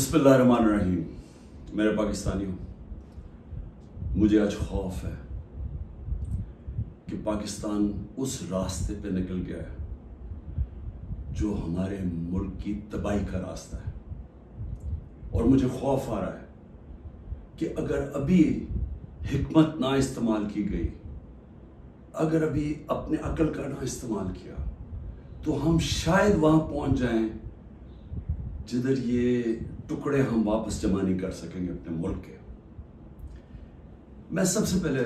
बिस्मिल्लाहिर्रहमानिर्रहीम। मेरे पाकिस्तानियों, मुझे आज खौफ है कि पाकिस्तान उस रास्ते पे निकल गया है जो हमारे मुल्क की तबाही का रास्ता है। और मुझे खौफ आ रहा है कि अगर अभी हिकमत ना इस्तेमाल की गई, अगर अभी अपने अकल का ना इस्तेमाल किया, तो हम शायद वहां पहुंच जाएं जिधर ये टुकड़े हम वापस जमा नहीं कर सकेंगे अपने मुल्क के। मैं सबसे पहले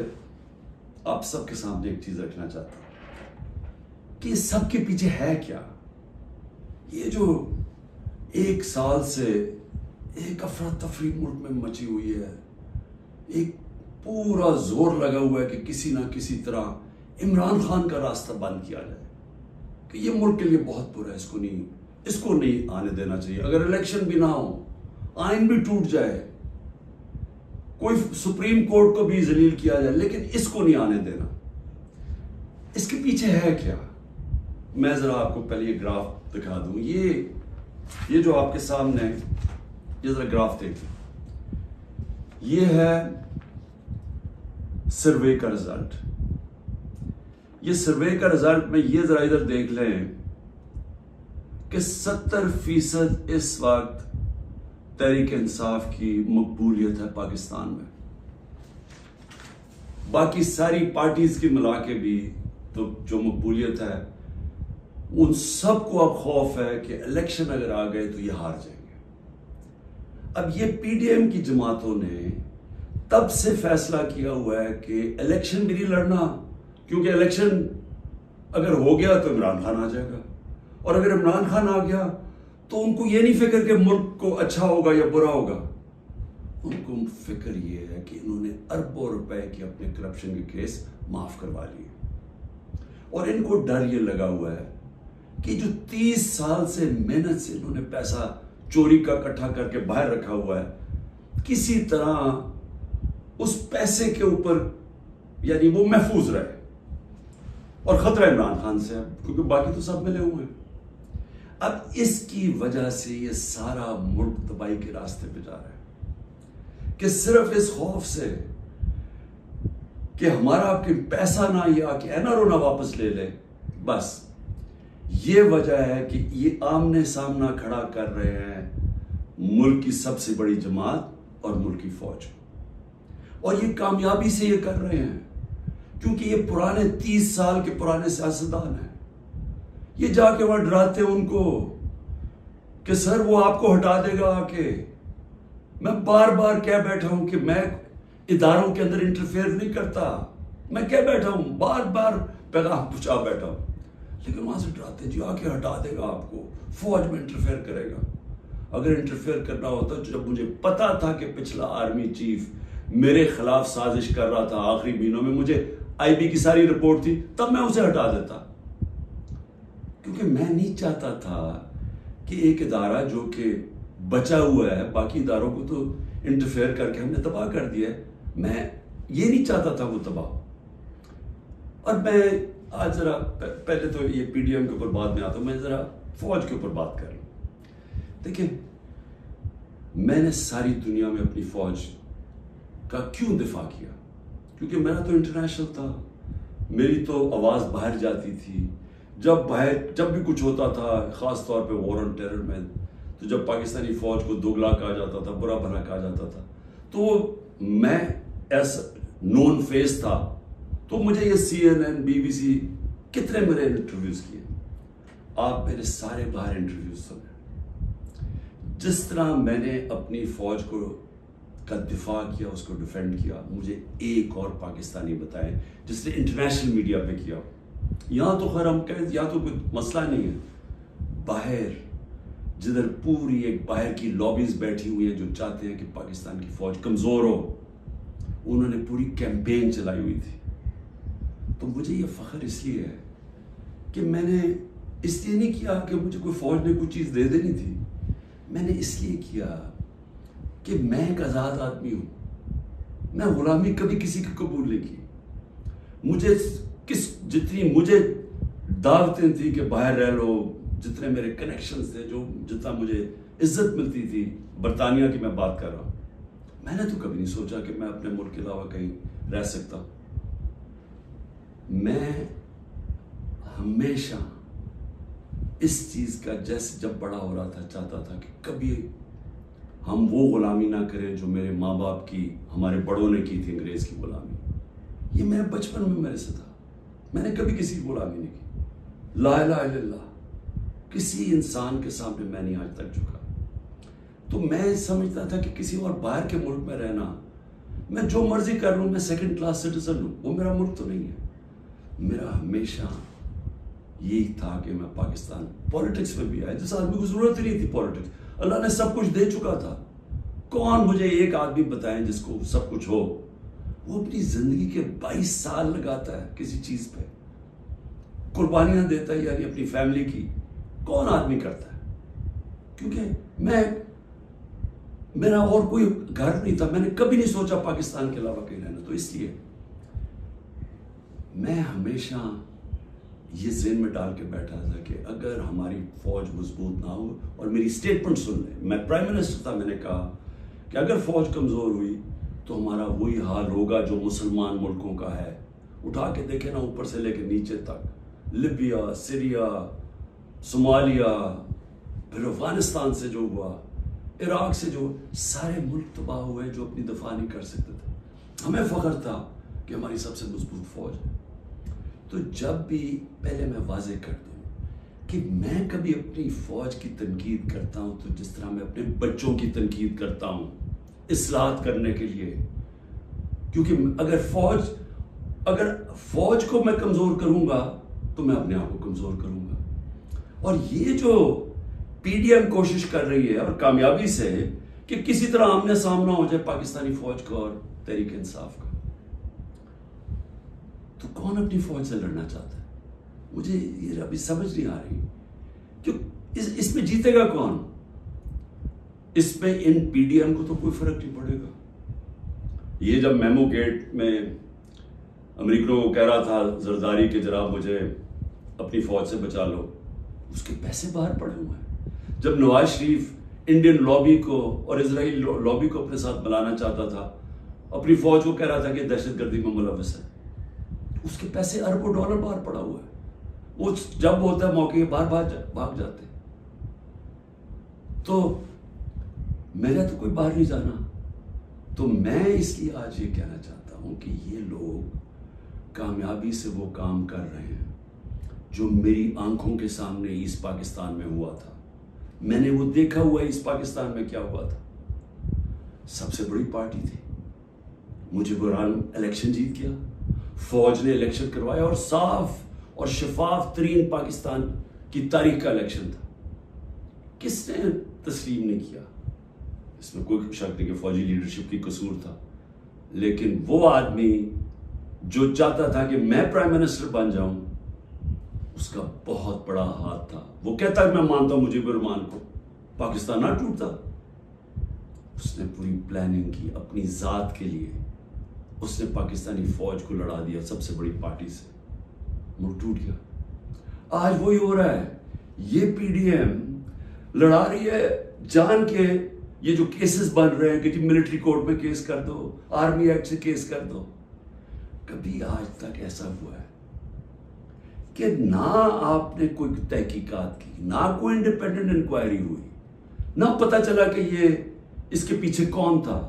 आप सबके सामने एक चीज रखना चाहता हूं कि इस सब के पीछे है क्या। ये जो एक साल से एक अफरा तफरी मुल्क में मची हुई है, एक पूरा जोर लगा हुआ है कि किसी ना किसी तरह इमरान खान का रास्ता बंद किया जाए कि ये मुल्क के लिए बहुत बुरा है, इसको नहीं आने देना चाहिए। अगर इलेक्शन भी ना हो, आइन भी टूट जाए, कोई सुप्रीम कोर्ट को भी जलील किया जाए, लेकिन इसको नहीं आने देना। इसके पीछे है क्या? मैं जरा आपको पहले ये ग्राफ दिखा दूं। ये जो आपके सामने है, ये जरा ग्राफ देखिए। ये है सर्वे का रिजल्ट। ये सर्वे का रिजल्ट में ये जरा इधर देख लें कि 70% इस वक्त तहरीक इंसाफ की मकबूलियत है पाकिस्तान में। बाकी सारी पार्टीज की मिला के भी तो जो मकबूलियत है, उन सबको अब खौफ है कि इलेक्शन अगर आ गए तो ये हार जाएंगे। अब ये पीडीएम की जमातों ने तब से फैसला किया हुआ है कि इलेक्शन भी नहीं लड़ना, क्योंकि इलेक्शन अगर हो गया तो इमरान खान आ जाएगा, और अगर इमरान खान आ गया तो उनको ये नहीं फिक्र कि मुल्क को अच्छा होगा या बुरा होगा। उनको फिक्र ये है कि इन्होंने अरबों रुपए के अपने करप्शन के केस माफ करवा लिए, और इनको डर ये लगा हुआ है कि जो 30 साल से मेहनत से इन्होंने पैसा चोरी का इकट्ठा करके बाहर रखा हुआ है, किसी तरह उस पैसे के ऊपर यानी वो महफूज रहे। और खतरा इमरान खान से है, क्योंकि बाकी तो सब मिले हुए हैं। अब इसकी वजह से ये सारा मुल्क तबाही के रास्ते पे जा रहा है कि सिर्फ इस खौफ से कि हमारा आपके पैसा ना या कि एनआरओ ना वापस ले ले, बस ये वजह है कि ये आमने सामना खड़ा कर रहे हैं मुल्क की सबसे बड़ी जमात और मुल्क की फौज। और ये कामयाबी से ये कर रहे हैं क्योंकि ये पुराने 30 साल के पुराने सियासतदान हैं। ये जाके वहां डराते हैं उनको कि सर वो आपको हटा देगा आके। मैं बार बार कह बैठा हूं कि मैं इदारों के अंदर इंटरफेयर नहीं करता, मैं कह बैठा हूं, बार बार पैगाम पहुंचा बैठा हूं, लेकिन वहां से डराते जी आके हटा देगा आपको, फौज में इंटरफेयर करेगा। अगर इंटरफेयर करना होता, जब मुझे पता था कि पिछला आर्मी चीफ मेरे खिलाफ साजिश कर रहा था, आखिरी महीनों में मुझे आईबी की सारी रिपोर्ट थी, तब मैं उसे हटा देता, क्योंकि मैं नहीं चाहता था कि एक इदारा जो कि बचा हुआ है, बाकी इदारों को तो इंटरफेयर करके हमने तबाह कर दिया है, मैं ये नहीं चाहता था वो तबाह। और मैं आज जरा पहले तो ये पीडीएम के ऊपर बाद में आता हूं, मैं जरा फौज के ऊपर बात कर लूं। देखिए, मैंने सारी दुनिया में अपनी फौज का क्यों दिफा किया? क्योंकि मेरा तो इंटरनेशनल था, मेरी तो आवाज बाहर जाती थी। जब भी कुछ होता था, खास तौर पे वॉर ऑन टेरर में, तो जब पाकिस्तानी फौज को दोगला कहा जाता था, बुरा भला कहा जाता था, तो मैं एज नोन फेस था, तो मुझे ये CNN, BBC कितने मेरे इंटरव्यूज किए। आप मेरे सारे बाहर इंटरव्यूज सुने। जिस तरह मैंने अपनी फौज का दिफा किया, उसको डिफेंड किया, मुझे एक और पाकिस्तानी बताएं जिसने इंटरनेशनल मीडिया पे किया। यहां तो खैर हम कहें, यहाँ तो कोई मसला नहीं है, बाहर जिधर पूरी एक बाहर की लॉबीज बैठी हुई है जो चाहते हैं कि पाकिस्तान की फौज कमजोर हो, उन्होंने पूरी कैंपेन चलाई हुई थी। तो मुझे ये फख्र इसलिए है कि मैंने इसलिए नहीं किया कि मुझे कोई फौज ने कोई चीज दे देनी थी, मैंने इसलिए किया कि मैं एक आजाद आदमी हूं। मैं गुलामी कभी किसी की कबूल नहीं की। मुझे जितनी मुझे दावतें थी कि बाहर रह लो, जितने मेरे कनेक्शंस थे, जो जितना मुझे इज्जत मिलती थी, बरतानिया की मैं बात कर रहा हूं, मैंने तो कभी नहीं सोचा कि मैं अपने मुल्क के अलावा कहीं रह सकता। मैं हमेशा इस चीज का, जैसे जब बड़ा हो रहा था, चाहता था कि कभी हम वो गुलामी ना करें जो मेरे माँ बाप की, हमारे बड़ों ने की थी, अंग्रेज की गुलामी। ये मेरे बचपन में मेरे से था। मैंने कभी किसी की गुलामी नहीं की। ला इलाहा इल्लल्लाह, किसी इंसान के सामने मैं नहीं आज तक झुका। तो मैं समझता था कि किसी और बाहर के मुल्क में रहना, मैं जो मर्जी कर लूं, मैं सेकंड क्लास सिटीजन हूं, वो मेरा मुल्क तो नहीं है। मेरा हमेशा यही था कि मैं पाकिस्तान, पॉलिटिक्स में भी आया जिस आदमी को जरूरत ही नहीं थी पॉलिटिक्स, अल्लाह ने सब कुछ दे चुका था। कौन मुझे एक आदमी बताएं जिसको सब कुछ हो, वो अपनी जिंदगी के 22 साल लगाता है किसी चीज पे, कुर्बानियां देता है, यानी अपनी फैमिली की। कौन आदमी करता है? क्योंकि मेरा और कोई घर नहीं था, मैंने कभी नहीं सोचा पाकिस्तान के अलावा कहीं रहना। तो इसलिए मैं हमेशा ये ज़हन में डाल के बैठा था कि अगर हमारी फौज मजबूत ना हो, और मेरी स्टेटमेंट सुन ले, मैं प्राइम मिनिस्टर था, मैंने कहा कि अगर फौज कमजोर हुई तो हमारा वही हाल होगा जो मुसलमान मुल्कों का है। उठा के देखे ना, ऊपर से लेके नीचे तक, लिबिया, सीरिया, सोमालिया, फिर अफगानिस्तान से जो हुआ, इराक से जो, सारे मुल्क तबाह हुए जो अपनी दफा नहीं कर सकते थे। हमें फख्र था कि हमारी सबसे मजबूत फौज है। तो जब भी, पहले मैं वाजे कर दूं कि मैं कभी अपनी फौज की तनकीद करता हूं तो जिस तरह मैं अपने बच्चों की तनकीद करता हूं, इस्लाहत करने के लिए। क्योंकि अगर फौज को मैं कमजोर करूंगा तो मैं अपने आप को कमजोर करूंगा। और ये जो पीडीएम कोशिश कर रही है, और कामयाबी से, कि किसी तरह आमने सामना हो जाए पाकिस्तानी फौज का और तहरीक इंसाफ का, तो कौन अपनी फौज से लड़ना चाहता है? मुझे ये अभी समझ नहीं आ रही। क्यों इसमें जीतेगा कौन? इसमें इन पीडीएम को तो कोई फर्क नहीं पड़ेगा। ये जब मेमो गेट में अमरीकनों को कह रहा था जरदारी के, जरा मुझे अपनी फौज से बचा लो, उसके पैसे बाहर पड़े हुए हैं। जब नवाज शरीफ इंडियन लॉबी को और इजराइल लॉबी को अपने साथ मिलाना चाहता था, अपनी फौज को कह रहा था कि दहशतगर्दी में मुलव्वस है, उसके पैसे अरबों डॉलर बाहर पड़ा हुआ है। वो जब होता है मौके बाहर भाग जाते। तो मेरा तो कोई बाहर नहीं जाना। तो मैं इसलिए आज ये कहना चाहता हूं कि ये लोग कामयाबी से वो काम कर रहे हैं जो मेरी आंखों के सामने ईस्ट पाकिस्तान में हुआ था। मैंने वो देखा हुआ है ईस्ट पाकिस्तान में क्या हुआ था। सबसे बड़ी पार्टी थी, मुजीबुर इलेक्शन जीत गया, फौज ने इलेक्शन करवाया, और साफ और शफाफ तरीन पाकिस्तान की तारीख का इलेक्शन था। किसने तस्लीम नहीं किया? इसमें कोई शक नहीं कि फौजी लीडरशिप की कसूर था। लेकिन वो आदमी जो चाहता था कि मैं प्राइम मिनिस्टर बन जाऊं, उसका बहुत बड़ा हाथ था। वो कहता है मैं मानता हूं मुजीबुर रहमान को, पाकिस्तान ना टूटता। उसने पूरी प्लानिंग की अपनी जात के लिए। उसने पाकिस्तानी फौज को लड़ा दिया सबसे बड़ी पार्टी से, मुल्क टूट गया। आज वही हो रहा है। ये पीडीएम लड़ा रही है जान के। ये जो केसेस बन रहे हैं कि जी मिलिट्री कोर्ट में केस कर दो, आर्मी एक्ट से केस कर दो, कभी आज तक ऐसा हुआ है कि ना आपने कोई तहकीकात की, ना कोई इंडिपेंडेंट इंक्वायरी हुई, ना पता चला कि ये इसके पीछे कौन था,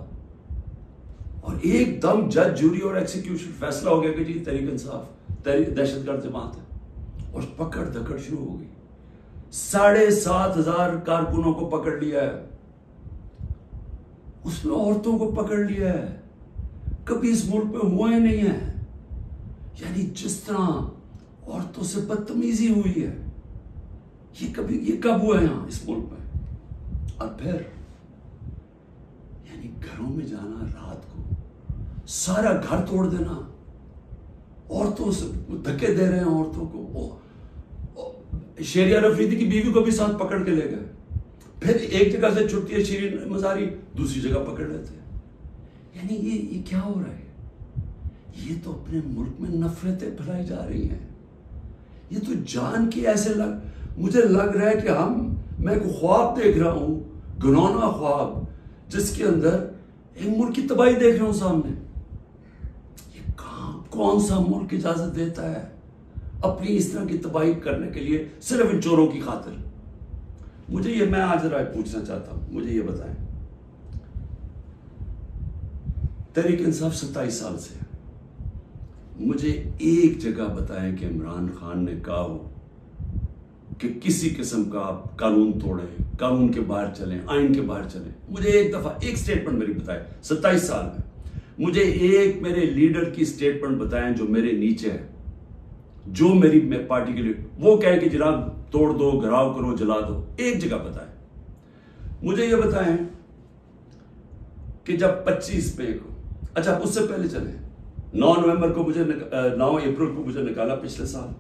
और एकदम जज, जूरी और एग्जीक्यूशन फैसला हो गया कि जी तहरीक इंसाफ दहशतगर्द जमात है, और पकड़ धकड़ शुरू हो गई। 7,500 कारकुनों को पकड़ लिया है, उसमें औरतों को पकड़ लिया है। कभी इस मुल्क में हुआ ही नहीं है। यानी जिस तरह औरतों से बदतमीजी हुई है, ये कब हुआ है यहां इस मुल्क में? और फिर यानी घरों में जाना रात को, सारा घर तोड़ देना, औरतों से धक्के दे रहे हैं औरतों को। शेरिया अफरीदी की बीवी को भी साथ पकड़ के ले गए। फिर एक जगह से छुट्टी है शीरीन मजारी, दूसरी जगह पकड़ लेते हैं। यानी ये क्या हो रहा है? ये तो अपने मुल्क में नफरतें फैलाई जा रही हैं। ये तो जान के ऐसे मुझे लग रहा है कि मैं को ख्वाब देख रहा हूं घिनौना ख्वाब जिसके अंदर एक मुल्क की तबाही देख रहा हूं सामने। ये कौन सा मुल्क इजाजत देता है अपनी इस तरह की तबाही करने के लिए, सिर्फ इन चोरों की खातिर? मैं आज राय पूछना चाहता हूं, मुझे ये बताएं, तहरीक इंसाफ 27 साल से है, मुझे एक जगह बताएं कि इमरान खान ने कहा हो कि किसी किस्म का आप कानून तोड़ें, कानून के बाहर चलें, आइन के बाहर चलें। मुझे एक दफा एक स्टेटमेंट मेरी बताए 27 साल में, मुझे एक मेरे लीडर की स्टेटमेंट बताएं जो मेरे नीचे है, जो मेरी पार्टी के लिए वो कहे कि जनाब तोड़ दो, घराव करो, जला दो। एक जगह बताएं। मुझे ये बताएं कि जब 25 मई को, अच्छा उससे पहले चले, 9 नवंबर को मुझे 9 अप्रैल को मुझे निकाला पिछले साल,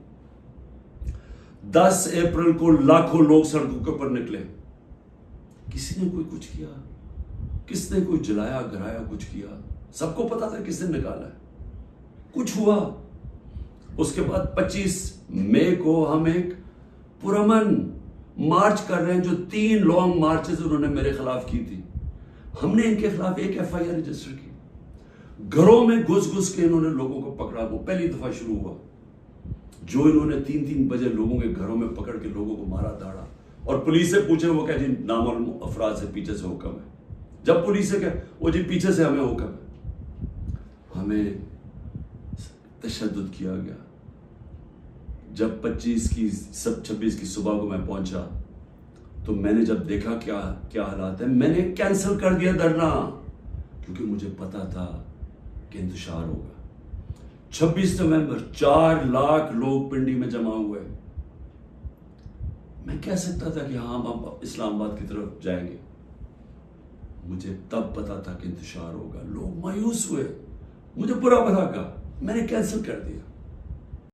10 अप्रैल को लाखों लोग सड़कों के ऊपर निकले, किसी ने कोई कुछ किया? किसने कोई जलाया, गिराया, कुछ किया? सबको पता था किसने निकाला है, कुछ हुआ? उसके बाद 25 मई को हम एक पुरअमन मार्च कर रहे हैं, जो 3 लॉन्ग मार्चेस उन्होंने मेरे खिलाफ की थी। हमने इनके खिलाफ एक FIR रजिस्टर की। घरों में घुस के इन्होंने लोगों को पकड़ा, वो पहली दफा शुरू हुआ। जो इन्होंने 3-3 बजे लोगों के घरों में पकड़ के लोगों को मारा दाड़ा, और पुलिस से पूछे, वो कहे जी नामालूम अफराद से पीछे से हुक्म है। जब पुलिस से कहे, वो जी पीछे से हमें हुक्म है। हमें तशद्दुद किया गया। जब 26 की सुबह को मैं पहुंचा तो मैंने जब देखा क्या हालात है, मैंने कैंसिल कर दिया धरना, क्योंकि मुझे पता था कि इंतशार होगा। 26 नवंबर 4 लाख लोग पिंडी में जमा हुए। मैं कह सकता था कि हाँ, हम इस्लामाबाद की तरफ जाएंगे। मुझे तब पता था कि इंतशार होगा। लोग मायूस हुए, मुझे बुरा भला कहा, मैंने कैंसिल कर दिया।